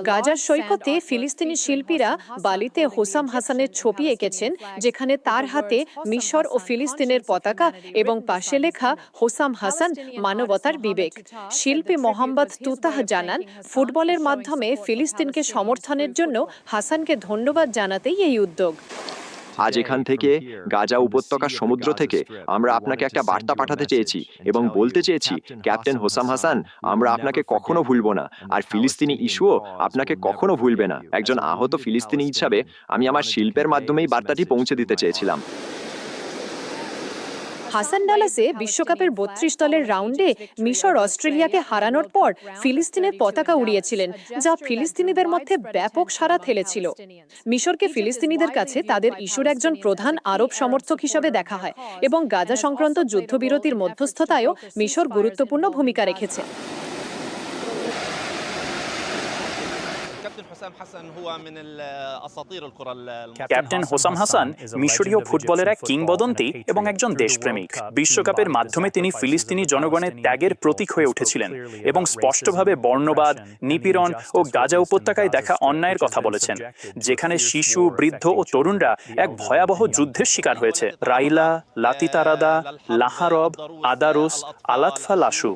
গাজার সৈকতে ফিলিস্তিনি শিল্পীরা বালিতে হোসাম হাসানের ছবি এঁকেছেন, যেখানে তার হাতে মিশর ও ফিলিস্তিনের পতাকা এবং পাশে লেখা হোসাম হাসান মানবতার বিবেক। শিল্পী মোহাম্মদ তুতাহ জানান, ফুটবলের মাধ্যমে ফিলিস্তিনকে সমর্থনের জন্য হাসানকে ধন্যবাদ জানাতেই এই উদ্যোগ। আজ এখান থেকে গাজা উপত্যকার সমুদ্র থেকে আমরা আপনাকে একটা বার্তা পাঠাতে চেয়েছি এবং বলতে চেয়েছি, ক্যাপ্টেন হোসাম হাসান, আমরা আপনাকে কখনো ভুলব না, আর ফিলিস্তিনি ইস্যুও আপনাকে কখনো ভুলবে না। একজন আহত ফিলিস্তিনি হিসাবে আমি আমার শিল্পের মাধ্যমেই বার্তাটি পৌঁছে দিতে চেয়েছিলাম। হাসান ডালাসে বিশ্বকাপের ৩২ দলের রাউন্ডে মিশর অস্ট্রেলিয়াকে হারানোর পর ফিলিস্তিনের পতাকা উড়িয়েছিলেন, যা ফিলিস্তিনিদের মধ্যে ব্যাপক সাড়া ফেলেছিল। মিশরকে ফিলিস্তিনিদের কাছে তাদের ইস্যুর একজন প্রধান আরব সমর্থক হিসাবে দেখা হয় এবং গাজা সংক্রান্ত যুদ্ধবিরতির মধ্যস্থতায়ও মিশর গুরুত্বপূর্ণ ভূমিকা রেখেছে। ক্যাপ্টেন হোসাম হাসান মিশরীয় ফুটবলের এক কিংবদন্তি এবং একজন দেশপ্রেমিক। বিশ্বকাপের মাধ্যমে তিনি ফিলিস্তিনি জনগণের ত্যাগের প্রতীক হয়ে উঠেছিলেন এবং স্পষ্টভাবে বর্ণবাদ, নিপীড়ন ও গাজা উপত্যকায় দেখা অন্যায়ের কথা বলেছেন, যেখানে শিশু, বৃদ্ধ ও তরুণরা এক ভয়াবহ যুদ্ধের শিকার হয়েছে। রাইলা, লাতিতারাদা, লাহারব, আদারুস, আলাতফা লাশু।